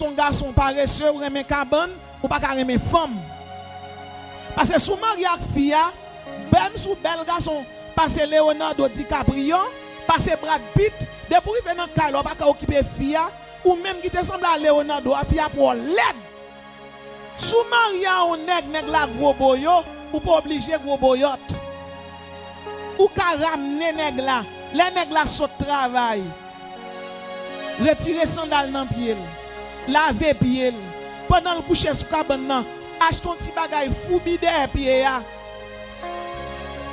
son garçon paresseux ou remet cabane ou pas remet femme. Parce que sous mari ak fille, même sous bel garçon, parce Leonardo DiCaprio, parce Brad Pitt, depuis qu'il vient dans le cas, pas occuper fille ou même qui te semble à Leonardo, a fille pour l'aide. Sous mari on nèg la gros boyo ou pas obligé gros boyot. Ou ka ramener nèg la, les nèg la saute travail. Retirer sandal dans pied, laver pied, pendant le coucher sous cabane nan, acheter un petit bagay fou bide pied ya.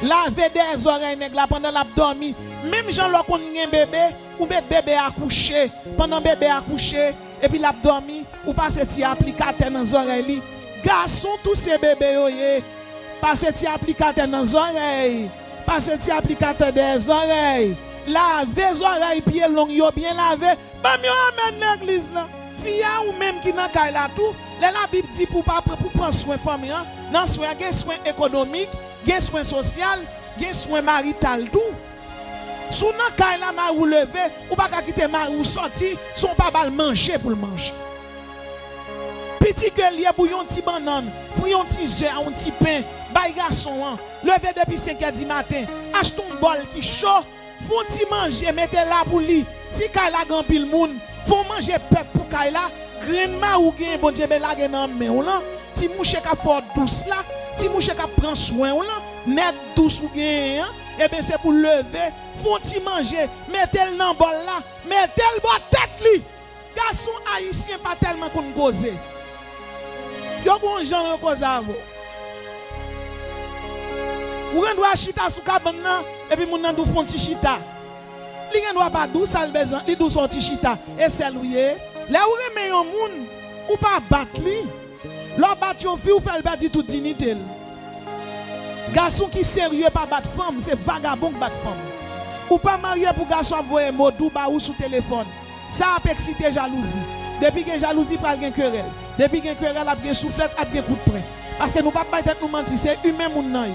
Laver des oreilles nèg la pendant la dormi, même gens là qu'on gen bébé ou bébé a couché, pendant bébé a couché et puis la dormi ou passer ti applicateur dans oreilles. Garçon tous ces bébés yo yé, passer ti applicateur dans oreilles, passer ti applicateur des oreilles. Laver les oreilles pieds longs yo bien lavé. Bam yo amène l'église là. Fia ou même qui nan kay la tout, la Bible dit pour prendre soin famille, nan soin gen soin économique, gen soin social, gen soin marital tout. Sou nan kay la ma ou lever, ou pas ka quitter ma ou sorti, son pas bal manger pour le manger. Petit que lié pour yon ti banane, pour yon ti œuf, un petit pain, bay garçon, lever depuis 5h du matin, achète un bol qui chaud. Faut ti manger, mettez là pour lui. Si Kaila grand pile moun, faut manger peuple pour Kaila. Grainement ou gen bon Dieu la gen nan men ou là. Ti mouche ka fort douce là, ti mouche ka prend soin ou là. Net douce ou gen, et ben c'est pour lever. Faut ti manger, mettez le nan bol là, mettez le bon tête li. Garçon haïtien pas tellement qu'on cause. Yo bon gens cause avant. Ou gen doit chita sou cabane nan et puis moun nan dou font ti chita. Li gen doit pas dou sal besoin, li dou sorti chita et sel ouye. Là ou remen yon moun ou pas bat li. L'on bat yon fille ou fait le battre toute dignité. Garçon qui sérieux pas bat femme, c'est vagabond qui bat femme. Ou pas marié pour garçon envoyer mot dou ba ou sous téléphone. Ça a excité jalousie. Depuis que jalousie pas gen querelle. Depuis que querelle a gen soufflette, a gen coup de poing. Parce que nous pas tête nous mentir, c'est humain moun nan.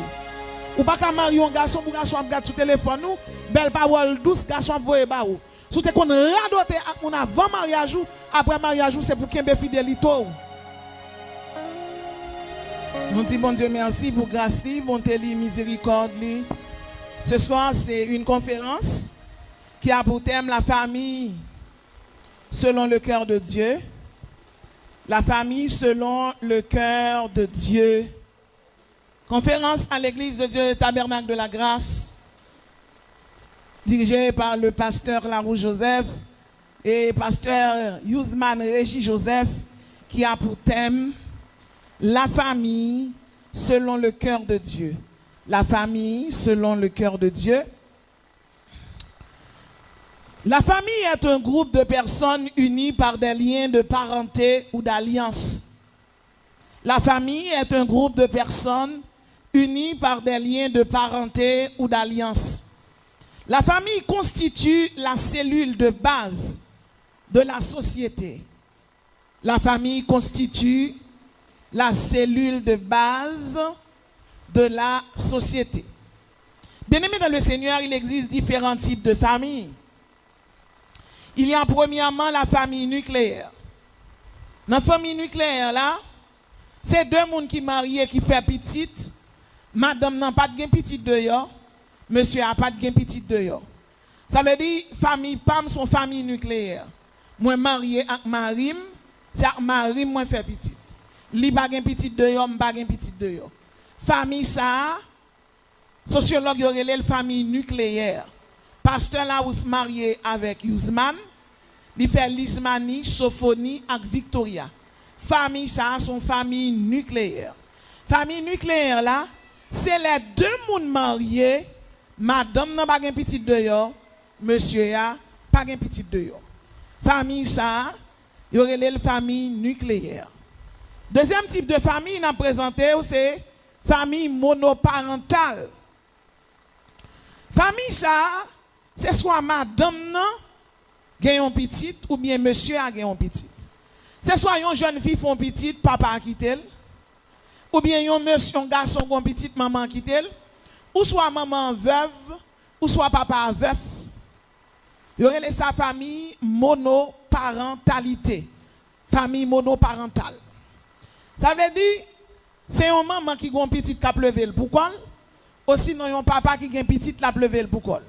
Ou pas qu'à marier un garçon pour garçon regarde sur téléphone nous, belle parole douce garçon voyer ba ou. Sous te qu'on radoter ak mon avant mariage ou après mariage ou c'est pour kembe fidélité. Nous disons bon Dieu merci pour grâce li, bonté li, miséricorde li. Ce soir c'est une conférence qui a pour thème la famille selon le cœur de Dieu. La famille selon le cœur de Dieu. Conférence à l'église de Dieu Tabernacle de la Grâce, dirigée par le pasteur Larouche Joseph et pasteur Yousman Régis Joseph, qui a pour thème la famille selon le cœur de Dieu. La famille selon le cœur de Dieu. La famille est un groupe de personnes unies par des liens de parenté ou d'alliance. La famille est un groupe de personnes unis par des liens de parenté ou d'alliance. La famille constitue la cellule de base de la société. La famille constitue la cellule de base de la société. Bien-aimés dans le Seigneur, il existe différents types de familles. Il y a premièrement la famille nucléaire. Dans la famille nucléaire, là, c'est deux personnes qui marient qui font petite. Madame n'a pas de petite de yo, monsieur a pas de petite de yo. Ça veut dire famille PAM son famille nucléaire. Moi marié avec Marim, c'est avec Marim moi fait petite. Li pas de petite de yo, m'pa de petite de yo. Famille ça, sociologue yo relève famille nucléaire. Pasteur là ou se marié avec Yousman, il fait Lismani, Sophonie avec Victoria. Famille ça son famille nucléaire. Famille nucléaire là, c'est les deux moun mariés, madame n'a pas de petite de yo, monsieur a pas de petite de yo. Famille ça, y aurait la famille nucléaire. Deuxième type de famille n'a présenté c'est famille monoparentale. Famille ça, c'est soit madame nan gagne une petite ou bien monsieur a gagne une petite. C'est soit une jeune fille font petite, papa a quitté. Ou bien un monsieur, un garçon, une petite maman qui tel, ou soit maman veuve, ou soit papa veuf. Il y aurait sa famille monoparentalité. famille monoparentale. Ça veut dire, c'est un maman qui a un petit qui a pleuvé pour quoi? Ou sinon, un papa qui a un petit qui a pleuvé pour quoi?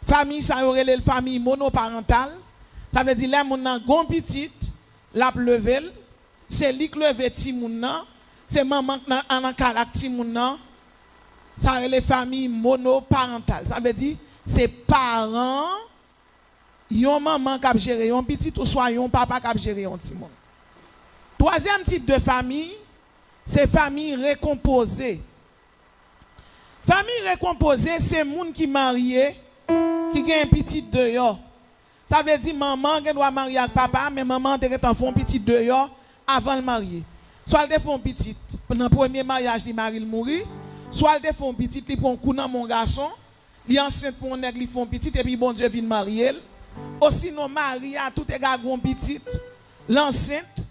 Famille, ça aurait la famille monoparentale. Ça veut dire, là, mon a un petit, la pleuvé, c'est lui qui leve ti moun nan, c'est maman qui a un caractère moun nan. Ça aurait les familles monoparentales. Ça veut dire, c'est parents, yon maman qui a géré un petit ou soit yon papa qui a géré un petit monde. Troisième type de famille, c'est famille récomposée. Famille récomposée, c'est moun qui marié, qui a un petit dehors. Ça veut dire maman qui doit marier avec papa, mais maman doit faire un petit dehors avant de marier. Soit elle fait un petit, pendant le premier mariage, il marie le mourir. Soit elle fait un petit, il prend un coup dans mon garçon, il est enceinte pour un nègre, il fait un petit, et puis bon Dieu vient marier. Ou sinon, Marie a tout égard un petit, l'enceinte,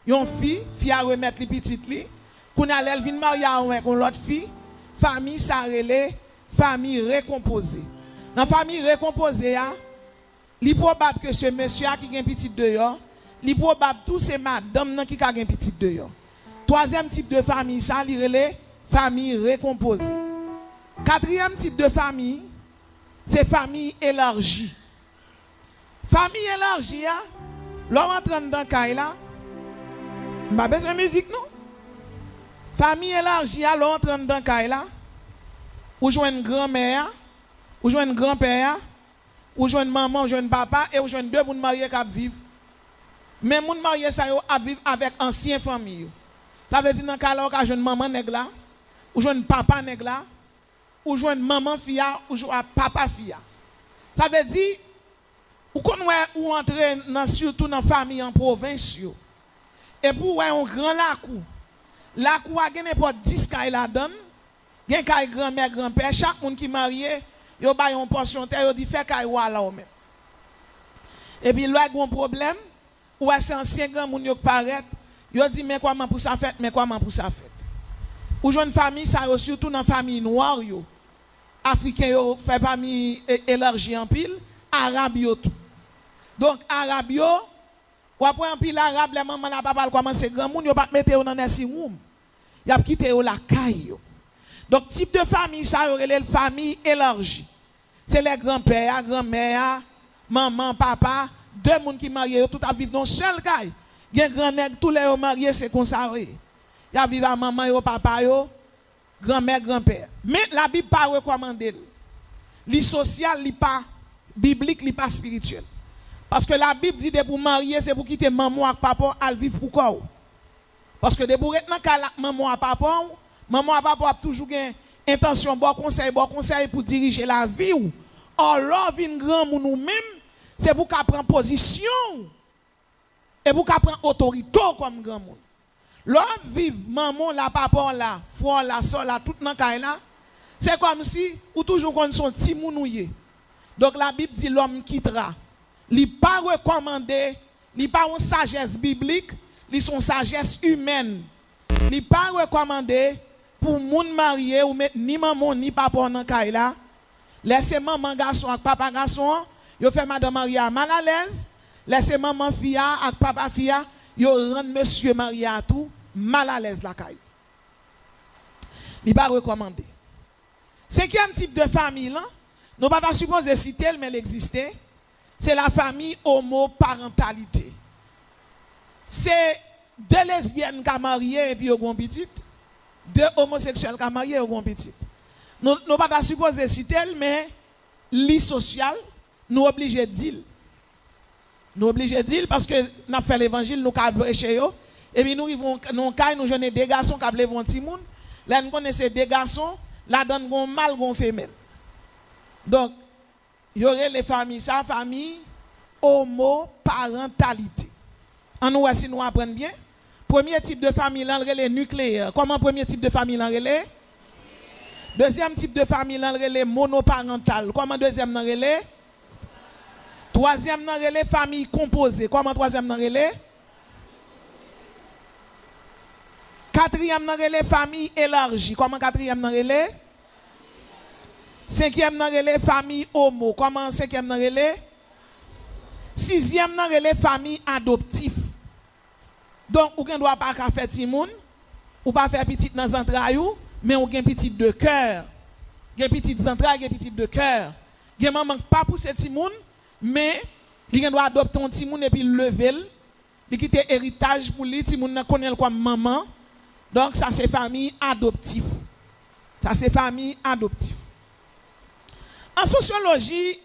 yon fille a remettre les petites li, qu'on a elle vient marier avec l'autre fille, famille ça relève, famille récomposée. Dans la famille récomposée, il est probable que ce monsieur qui a un petit dehors, il est probable que c'est madame qui a un petit dehors. Troisième type de famille, ça, il relève famille récomposée. Quatrième type de famille, c'est famille élargie. Famille élargie, l'on rentre dans le cas là, pas besoin de musique, non? Famille élargie, l'on rentre dans le cas là, ou jouez une grand-mère, ou jouez un grand-père, ou jouez une maman, ou jouez un papa, et ou jouez deux moun mariés qui vivent. Mais moun mariés ça yo a vivre avec ancienne famille. Ça veut dire dans le cas là, ou jouez une maman nèg là, ou jouez un papa nèg là, ou jouez une maman fia, ou jouez un papa fia. Ça veut dire ou qu'on ou entrer surtout dans famille en province yo. Et pour un grand lakou a gagné pour 10 kay la donne, gen kay grand-mère grand-père, chaque monde qui marié, yo ba yon portion terre, yo dit fait kay wala ou même. Et puis là gon problème, ou c'est ancien grand moun yo paraît, yo dit mais comment pour ça fait, mais comment pour ça fait. Ou jeune famille ça yo surtout dans famille noire yo. Africain yo fait famille élargie en pile, arabe yo tout. Donc arabe yo ou après un pile arabe les maman la papa commencer grand moun yo pas mettre yo dans nursing room. Y a quitté yo la caille yo. Donc type de famille ça yo relève famille élargie. C'est les grands-pères, grand-mère, maman, papa, deux moun qui mariés tout à vivre dans seul caille. Gen grand nèg tous les mariés c'est comme ça oui. Y a vivre maman yo papa yo, grand-mère, grand-père. Mais la Bible pas recommandé. Li social, li pas biblique, li pas spirituel. Parce que la Bible dit de pour marier, c'est pour quitter maman et papa à vivre pour quoi? Parce que de pour être dans la maman et papa a toujours une intention, bon conseil pour diriger la vie. Or, l'on vient grand nous même, c'est pour qu'on prenne position et pour qu'on prenne autorité comme grand monde. L'on vive maman, la papa, la frère, la soeur, la tout dans là, c'est comme si ou toujours qu'on son petit mounouye. Donc la Bible dit l'homme quittera. Il n'est pas recommandé, il n'est pas une sagesse biblique, il est une sagesse humaine. Il n'est pas recommandé pour moun marié ou mettre ni maman ni papa dans le là. Laissez maman garçon avec papa garçon, yo fait madame Maria mal à l'aise. Laissez maman fille avec papa fille, yo rend monsieur Maria tout mal à l'aise la caille. Il n'est pas recommandé. Cinquième type de famille là, nous ne pouvons pas supposer citer mais elle existait. C'est la famille homoparentalité. C'est deux lesbiennes qui sont mariées et puis ont une petite. Deux homosexuels qui sont mariés et ont une petite. Nous ne pouvons pas supposer citer mais li social, nous obligés de dire. Nous obligés de dire parce que nous avons fait l'évangile, nous avons prêché. Et puis nous arrivons, nous avons des garçons qui ont levé un petit monde. Là, nous connaissons des garçons, là, donne un mâle, un femelle. Donc, il y aurait les familles, ça, famille homoparentalité. En nous, si nous apprenons bien, premier type de famille, c'est nucléaire. Comment premier type de famille, c'est? Deuxième type de famille, c'est monoparental. Comment deuxième, c'est? Troisième, c'est famille composée. Comment troisième, c'est? Quatrième, c'est famille élargie. Comment quatrième, c'est? Cinquième, c'est famille homo. Comment cinquième, c'est? Sixième, c'est famille adoptive. Donc, ou ne doit pas faire timoun, ou pas faire petit dans entrailles, mais ou gen petit de cœur. Gen petites entrailles, gen petit de cœur. Gen maman pas pour ce timoun, mais il doit adopter un timoun et puis lever, il quitte héritage pour lui, timoun connaît comme maman. Donc ça c'est famille adoptive. Ça c'est famille adoptive. En sociologie,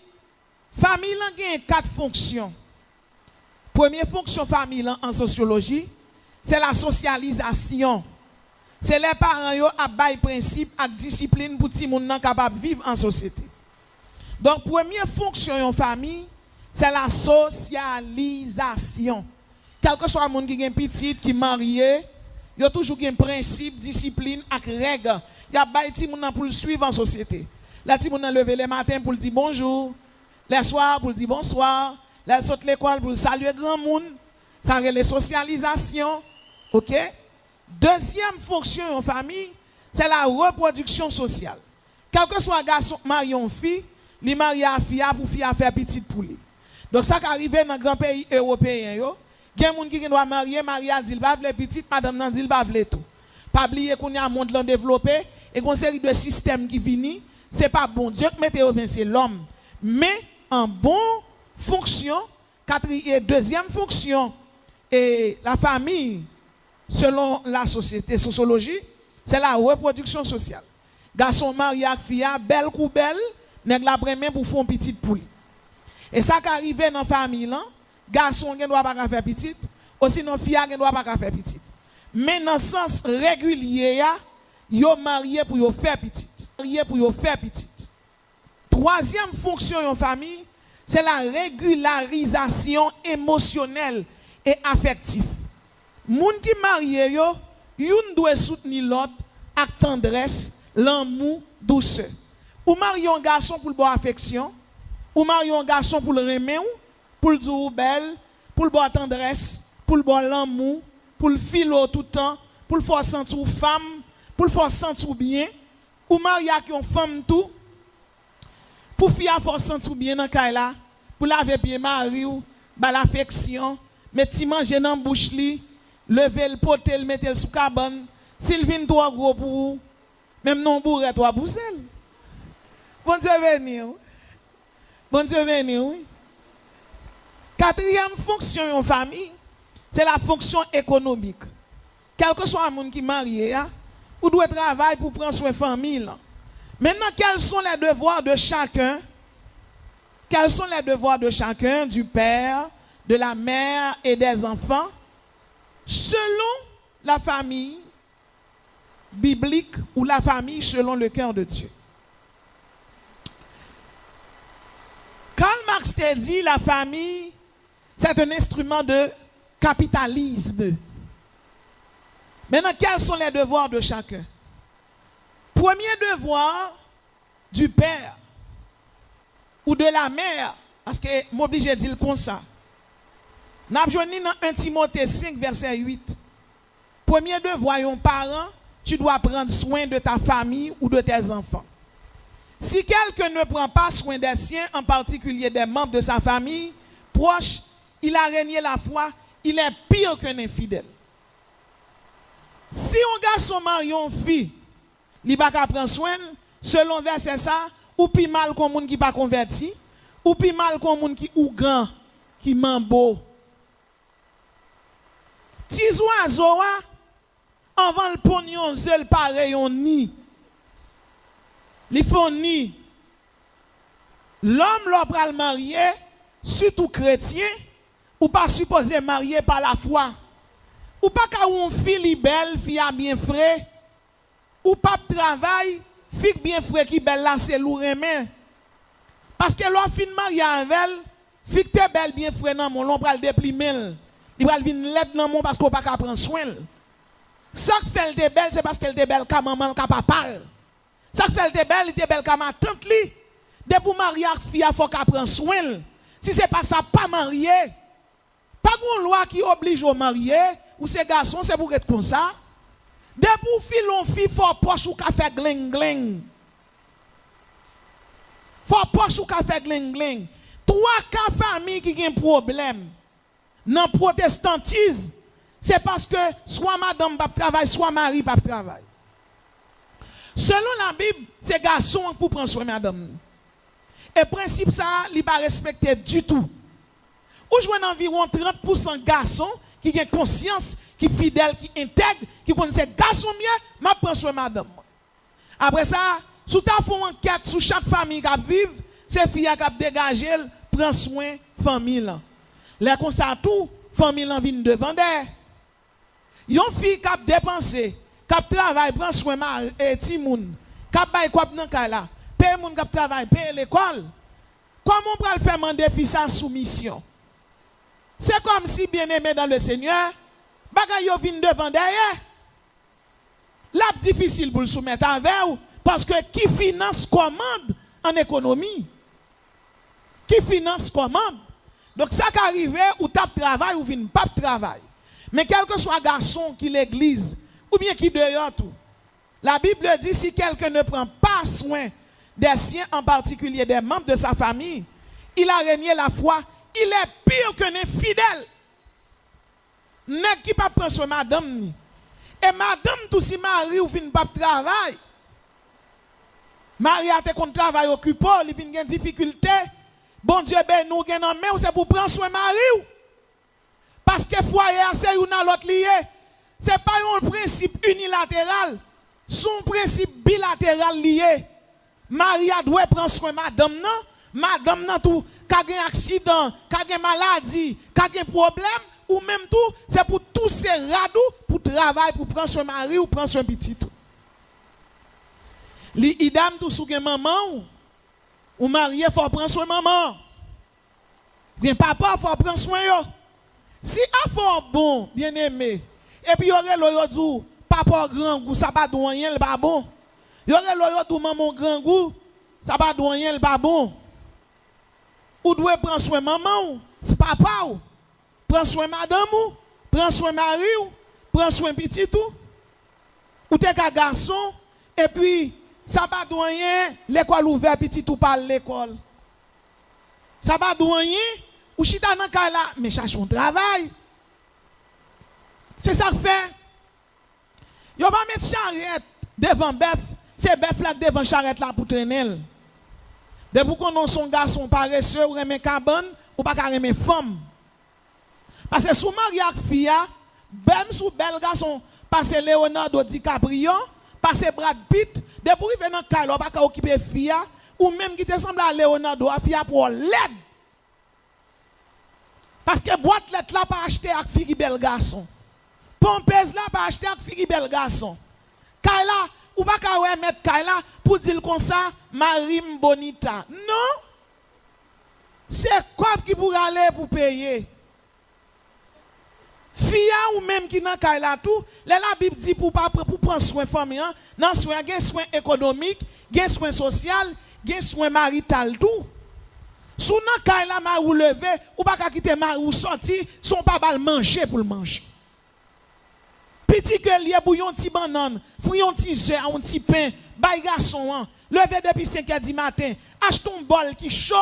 famille a 4 fonctions. Première fonction famille en sociologie, c'est la socialisation. C'est les parents qui ont des principes et discipline pour les gens capables de vivre en société. Donc, première fonction de famille, c'est la socialisation. Quel que soit le monde qui est petit, qui est marié, il y a toujours un principe, discipline et règles. Il y a des gens pour le suivre en société. Les gens lever le matin pour dire bonjour, les soirs pour dire bonsoir, les sortent l'école pour saluer grand monde. Ça c'est la socialisation. OK? Deuxième fonction en famille, c'est la reproduction sociale. Quel que soit un garçon marié ou fille, il marie à fille pour faire petite pour lui. Donc ça qui arrive dans les grands pays européens, il y a des gens qui doivent marier à dit pas les petites, madame nan dit pas tout. Pas oublier qu'on y a un monde développé et qu'on série de systèmes qui viennent, c'est pas bon Dieu qui mette c'est l'homme. Mais en bon fonction, deuxième fonction et la famille selon la société sociologie, c'est la reproduction sociale. Garçon marié avec fille, belle ou belle, nèg la prenne pour faire petite pour lui. Et ça qui arrive dans la famille là, garçon ne doit pas faire petite, aussi non fille ne doit pas faire petite. Mais dans le sens régulier, yo marié pour yo faire petite. Marié pour yo faire petite. Troisième fonction en famille, c'est la régularisation émotionnelle et affective. Moun qui marié yo, yon doit soutenir l'autre avec tendresse, l'amour, douceur. Ou marié un garçon pour le bon affection, ou marié un garçon pour le remer, pour le dire belle, pour le bon tendresse, pour le bon l'amour, pour le filo tout le temps, pour le faire sentir femme, pour le faire sentir bien, ou marié avec une femme tout, pour faire sentir bien dans le là, pour laver bien mari ou, ba l'affection, mettre manger dans la bouche li, lever le potel, le mettre sous cabane, s'il vient trop gros pour vous, même non bourré toi boussel. Bon Dieu béni. Bon Dieu béni, oui. Quatrième fonction en famille, c'est la fonction économique. Quel que soit le monde qui est marié, ou doit travailler pour prendre soin de la famille. Maintenant, quels sont les devoirs de chacun? Quels sont les devoirs de chacun, du père, de la mère et des enfants, selon la famille biblique ou la famille selon le cœur de Dieu? Karl Marx t'a dit la famille, c'est un instrument de capitalisme. Maintenant, quels sont les devoirs de chacun? Premier devoir du père ou de la mère, parce que m'oblige de dire comme ça. Nous avons dans 1 Timothée 5, verset 8. Premier devoir, un parent, tu dois prendre soin de ta famille ou de tes enfants. Si quelqu'un ne prend pas soin des siens, en particulier des membres de sa famille proche, il a renié la foi, il est pire qu'un infidèle. Si un garçon marie une fille, il va pas prendre soin, selon verset ça, ou plus mal qu'on monde qui pas converti, ou plus mal qu'on monde qui ou grand, qui mambo. Ti oiseau avant le pognon seul pareil on nid. Li font ni. L'homme l'a pral marié, surtout chrétien, ou pas supposé marier par la foi. Ou pas qu'à une fille belle, fille bien frais, ou pas travail, fille bien frais qui belle là c'est lourd main. Parce que l'on fin marié avec elle, fille te belle bien frais nan mon, l'on pral déplimer. Il pral vinn lettre nan mon parce qu'on pas qu'à prendre soin. Ça qui fait elle te belle, c'est parce qu'elle te belle comme maman, comme papa. Ça qui fait elle te belle, elle te belle comme ma tante li. Dès pour marier avec fille, il faut qu'elle prenne soin. Si c'est pas ça, pas marié. Pas une loi qui oblige au marié, ou ces garçons, c'est pour être comme ça. Dès pour fille, il faut poche ou café gling gling. Faut poche ou café gling gling. 3 cas familles qui ont un problème. Dans le protestantisme, c'est parce que soit madame pas travail, soit mari pas travail. Selon la Bible, c'est garçon pour prendre soin de madame. Et principe ça, il n'est pas respecté du tout. Ou jouez environ 30% de garçons qui ont conscience, qui sont fidèles, qui intègrent, qui connaissent garçon mieux, ma prend soin de madame. Après ça, sous ta font enquête sur chaque famille qui vit, c'est fille qui a dégagé, prend soin de la famille. Les comme ça tout, famille vient devant d'elle. Yon fille qui a dépensé, qui a travaillé, prend soin de Timoun, qui a baillé quoi dans le là, paye moun qui travaille, paye l'école. Comment on peut faire demander fils en soumission? C'est comme si bien-aimé dans le Seigneur, bagay yo vinn devant derrière. La difficile pour le soumettre avec vous, parce que qui finance commande en économie? Qui finance commande? Donc ça qui arrive, ou tape travail ou vinn pas travail. Mais quel que soit garçon qui l'église, ou bien qui dehors tout, la Bible dit si quelqu'un ne prend pas soin des siens, en particulier des membres de sa famille, il a régné la foi, il est pire qu'un infidèle. N'est qui pas prend soin madame ni. Et madame tout si mari ou fin pas travail. Marie a te contre travail occupé, il vient une difficulté. Bon Dieu ben nous gen en main, c'est pour prendre soin mari. Parce que foyer c'est une à l'autre lié. C'est pas un principe unilatéral, son principe bilatéral lié. Marie a doit prendre soin madame non. Madame nan tout, ka gen accident, ka gen maladie, ka gen problème, ou même tout, c'est pour tous ces radous, pour travailler, pour prendre son mari ou prendre son petit tout. Li idam tout sou gen maman ou marié faut prendre soin maman. Gen papa faut prendre soin yo. Si a faut bon, bien aimé, et puis aurait lo dit papa grand goût, ça pas douanyen, le pas bon. Aurait lo dit maman grand goût, ça pas douanyen, le pas bon. Ou doit prendre soin de maman, c'est papa ou. Prends soin de madame ou, prends soin de mari ou, prends soin de petit ou. Ou t'es qu'un garçon, et puis, ça va doyen, l'école ouverte, petit ou par l'école. Ça va doyen, ou chita nan ka la, mais cherche un travail. C'est ça que fait. Yo va mettre charrette devant bœuf, c'est bœuf là devant charrette là pour traîner. De pour qu'on son garçon paresseux ou remet cabane ou pas remet femme. Parce que sous mari ak fille, même sous bel garçon, passe Leonardo DiCaprio, passe Brad Pitt, de pour arriver dans Kyle, pas occuper fille ou même qui te semble à Leonardo a fille pour l'aide. Parce que boîte lettre là pas acheter ak fille bel garçon. Pompez là pas acheter ak fille bel garçon. Kyle ou pas ka mettre Kyle pour dire comme ça Marim Bonita. Non. C'est quoi qui pourra aller pour payer? Fia ou même qui n'a Kyle tout, la Bible dit pour prendre soin de famille, non soin économique, gen soin social, gen soin marital tout. Sou nan Kyle ma ou lever ou pas quitter ma ou sorti, son pas bal manger pour le manger. Petit que lié bouillon petit banane, fouillon petit œuf, un petit pain, bay garçon, lever depuis 5h du matin, achète un bol qui chaud,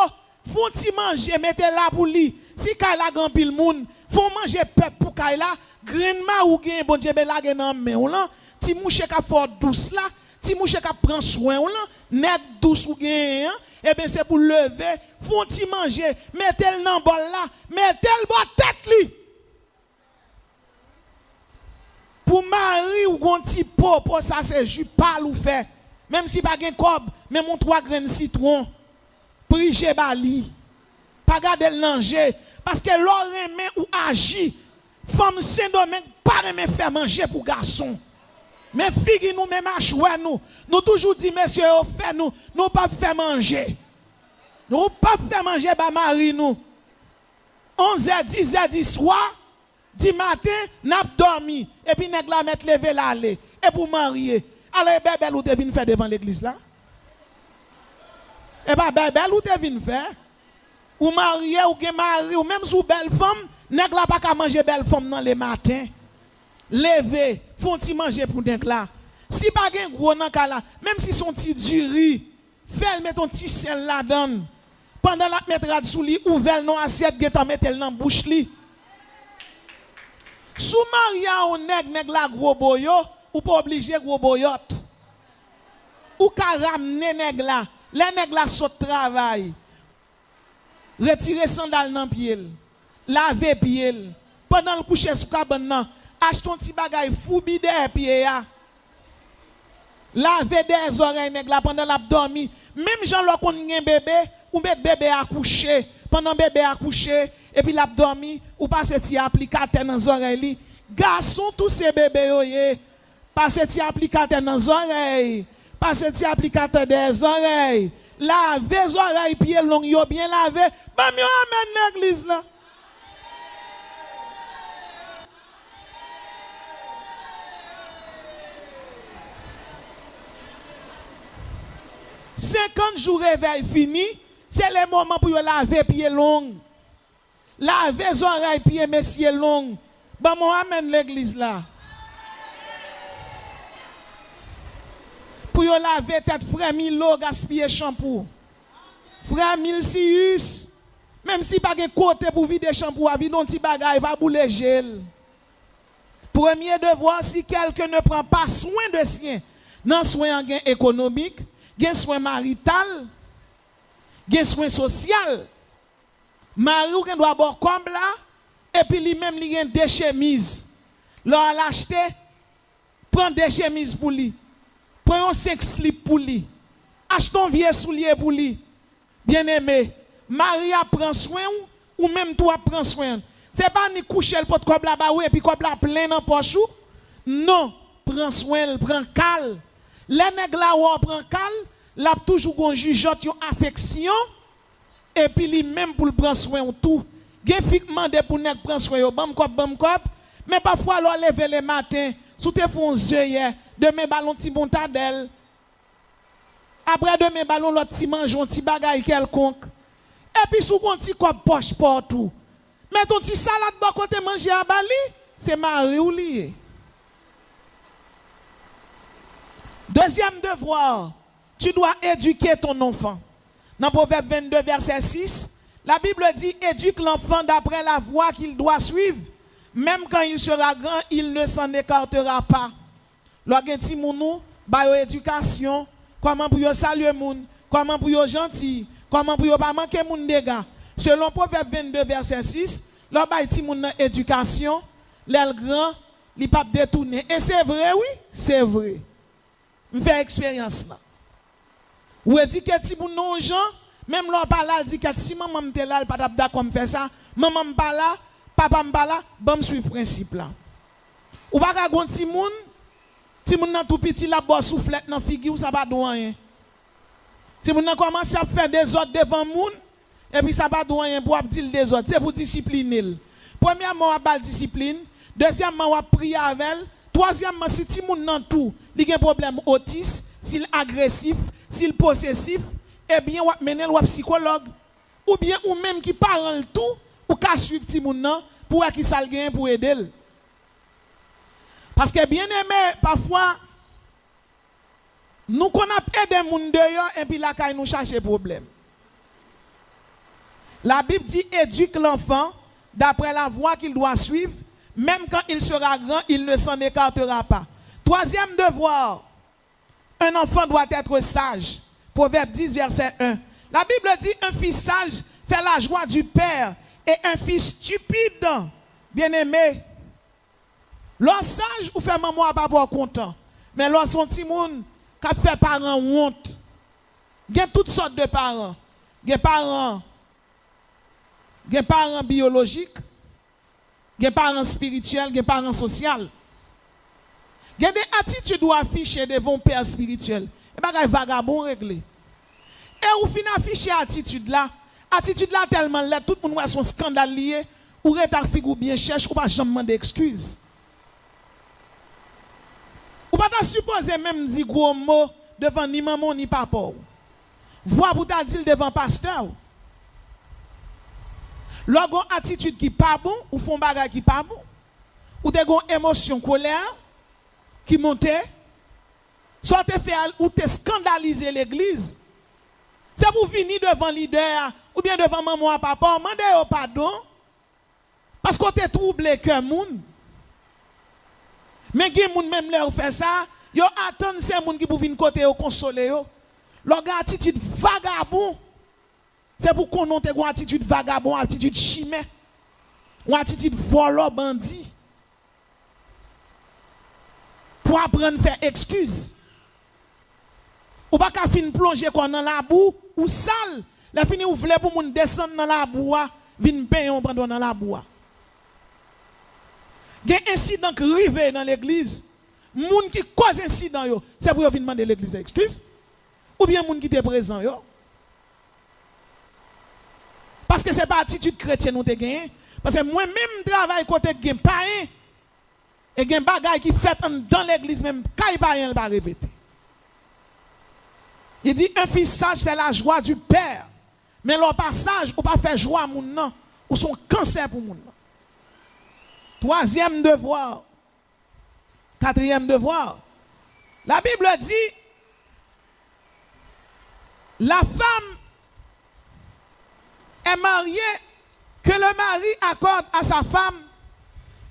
font petit manger, mettez là pour lui. Si Kayla grand pile moun, font manger peuple pour Kayla, grainement ou gen bon Dieu la gen nan men ou là, ti mouche ka fort douce là, ti mouche ka prend soin ou là, net douce ou gen, et ben c'est pour lever, font ti manger, mettez le nan bol là, mettez le bon tête li. Pour mari ou gon ti pot, pour ça c'est jus pâle ou fait. Même si pas gen cob, mais mon 3 graines de citron, prije bali. Pas garder le danger parce que l'oreille ou agit, femme Saint-Domingue pas remet faire manger pour garçon. Mais fille nous même à choix nous toujours dit monsieur fait nous pas faire manger. Nous pas faire manger ba mari nous. 11h 10h du soir, du matin, n'a dormi et puis nèg la mettre lever l'aller et pour marier. Alors bébé ou te vinn faire devant l'église là? Et pas bébé ou te vinn faire? Ou marié ou gen mari ou même sous belle femme, nèg la pas ka manger belle femme dans le matin. Lever, font ti manger pour nèg la. Si pas gen gros nan ka la, même si son ti du riz, fais mettre ton ti sel la dedans. Pendant la mettre sous li, ouvert non assiette, gen ta mettre dans bouche li. Sous Maria ou nèg la gros boyo, ou pas obligé gros boyot. Ou ka ramener nèg la, les nèg la saute travail. Retirer sandal dans pied, laver pied, pendant le coucher sous cabane nan, acheter un petit bagay fou bide pied ya. Laver des oreilles nèg la pendant l'a dormi, même gens là qu'on gen bébé, ou mettre bébé à coucher, pendant bébé à coucher et puis l'a dormi ou passer ti applicateur dans oreilles. Garçon tous ces bébés yo passer ti applicateur dans oreilles, passer ti applicateur des oreilles. Laver les oreilles pieds longs yo bien lavé. Bam yo amène l'église là. « 50 jours réveil fini, c'est le moment pour laver pieds longs. Laver les oreilles pieds messieurs longs. Bon, moi amène l'église là. Pour laver tête frère Milo gaspiller shampoo. Frère Milsius, même si pas de côté pour vider shampoo, vide un petit bagage, va bouler gel. Premier devoir, si quelqu'un ne prend pas soin de sien, non soin économique, gen soin marital, gen soin social. Mari ou gen doit avoir comme là, et puis lui-même li gen des chemises. L'on l'acheter, prend des chemises pour lui. Prend un 5 slip pour lui. Achetons un vieux soulier pour lui. Bien aimé, Marie prend soin ou même toi prends soin. C'est pas ni coucher le pot comme là-bas et puis comme là plein dans poche. Non, prends soin, prends calme. Les nèg la ou prend calme, l'a toujours gon jugeote yon affection et puis lui même pour le prendre soin tout. Gen fik mande pour nèg prendre soin yo bam kop, mais parfois l'on lever le matin, sous te font yeux demain ballon ti bontadelle. Après demain ballon l'autre ti mange un ti bagay quelconque. Et puis sous gon ti kop poche partout. Mais ton ti salade bon côté manger à Bali, c'est mari ou lié. Deuxième devoir, tu dois éduquer ton enfant. Dans Proverbe 22, verset 6, la Bible dit, éduque l'enfant d'après la voie qu'il doit suivre. Même quand il sera grand, il ne s'en écartera pas. Lorsqu'il dit, mounou, ba éducation, comment pour yo saluer moun, comment pour yo gentil, comment pour yo pas manquer moun dégâts. Selon Proverbe 22, verset 6, lorsqu'il dit, moun éducation, l'aile grand, il pas détourner. Et c'est vrai, oui, c'est vrai. Je fais expérience là. Ou dit que si moun non gens, même l'on parle dit que si maman m'te là, pas d'accord me faire ça, maman m'pa là, papa m'pa là, bon suivre principe là. Ou pas gon ti moun nan tout petit la boire soufflette dans figure ça pas rien. Ti moun nan commence à faire des ordres devant moun et puis ça pas rien pour dire des ordres, c'est pour discipliner. Premièrement, on va discipline, deuxièmement, on va prier avec elle. Troisièmement, si ti moun nan tout, il y a un problème autiste, s'il agressif, s'il possessif, eh bien, on va mener un psychologue. Ou bien, ou même qui parle tout, ou qu'à suivre ti moun nan, pour qu'il s'al gagne pour aider. Parce que bien aimé, parfois, nous qu'on a aidé moun dehors, et puis là, quand nous chercher problème. La Bible dit, éduque l'enfant d'après la voie qu'il doit suivre. Même quand il sera grand, il ne s'en écartera pas. Troisième devoir, un enfant doit être sage. Proverbe 10, verset 1. La Bible dit, un fils sage fait la joie du père et un fils stupide, bien aimé. L'homme sage ou fait maman pas pour content. Mais l'homme son petit monde qui fait parents honte. Il y a toutes sortes de parents. Il y a parents biologiques. Il y a des parents spirituels, il y a des parents sociaux. Il y a des attitudes ou afficher devant un père spirituel. Et bien, il y a des vagabonds réglés. Et ou fin afficher attitude là tellement là, tout le monde a son scandale lié, ou retard figure bien cherche, ou pas jamais demander excuse. Ou pas supposer même dire gros mots devant ni maman ni papa. Voir pour ta dire devant pasteur. Lorsqu'on a une attitude qui n'est pas bon, ou font bagage qui n'est pas bon, ou des émotions, colère qui montent, soit tu fais ou tu scandaliser l'église. C'est pour venir devant leader ou bien devant maman ou papa, demandez pardon parce qu'on te troublé que moun. Mais gen moun même leur fait ça, yo attend ces moun qui pour venir côté yo consoler yo. Leur attitude vagabond. C'est pour qu'on ait une attitude vagabond, une attitude chimère, une attitude volant bandit. Pour apprendre à faire excuse. Ou pas qu'à fin plonger dans la boue ou sale. La fini ou vle pour moun descendre dans la boue, vin payer prendre dans la boue. Il y a un incident qui arrive dans l'église. Moun qui cause incident yo, c'est pour venir demander l'église excuse. Ou bien moun qui était présent yo. Parce que ce n'est pas attitude chrétienne nous te gagné. Parce que moi-même travail côté gen païen et gen bagay qui fait dans l'église même kay païen va répéter. Il dit un fils sage fait la joie du père. Mais leur passage ou pas faire joie à moun nan ou son cancer pour moun nan. Troisième devoir. Quatrième devoir. La Bible dit la femme est mariée que le mari accorde à sa femme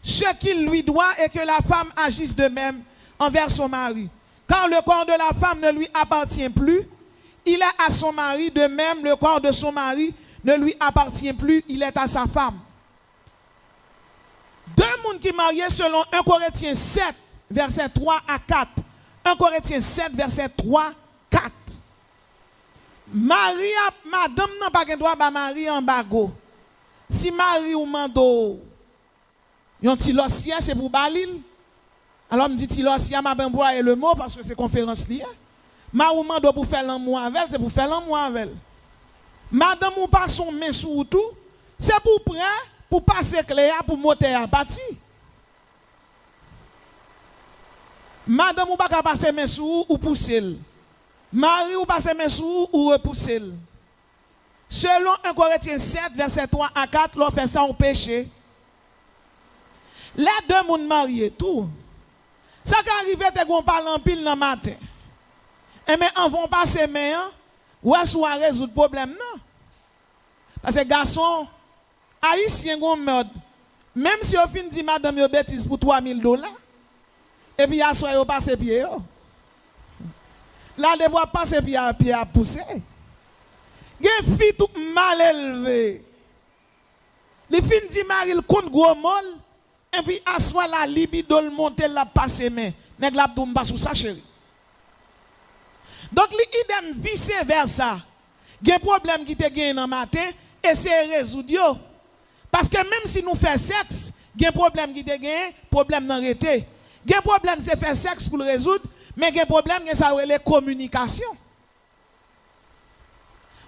ce qu'il lui doit et que la femme agisse de même envers son mari. Car le corps de la femme ne lui appartient plus, il est à son mari, de même le corps de son mari ne lui appartient plus, il est à sa femme. Deux personnes qui mariés selon 1 Corinthiens 7, verset 3 à 4. 1 Corinthiens 7, verset 3, 4. Maria, madame n'a pas droit à Marie en bago. Si Marie ou mando, yon ti losia, c'est pour balil. Alors, me dit ti losia, m'a ben boire le mot parce que c'est conférence liée. Ma ou mando pour faire l'amour avec elle, c'est pour faire l'amour avec elle. Madame ou pas son main sous tout, c'est pour prendre, pour passer clair, pour monter à partir. Madame ou pas passer main sous ou pousser. Marie ou passer main sous ou repousser. Selon 1 Corinthiens 7, verset 3 à 4, l'on fait ça au péché. Les deux moun mariés, tout. Ça qui arrive, c'est qu'on parle en pile dans le matin. Et mais on va passer main, ou est-ce qu'on va résoudre le problème, non? Parce que garçon, haïtien gon merde. Même si on fin dit madame yo bêtise pour $3,000, et puis à soir yo passe pied yo. Là de voir passer pied à pousser. Gen fille tout mal élevée. Les fin dit mari le compte gros molle et puis à soir la libido le monter la passer main. Nèg la dou m'pas sous sa chérie. Donc l'idem vice versa. Gen problème qui te gen dans matin et c'est résoudre yo. Parce que même si nous faisons sexe, gen problème qui te gen, problème nan rete. Gen problème c'est faire sexe pour le résoudre, mais gen problème c'est ça les communication.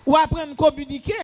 Ou apprendre à communiquer.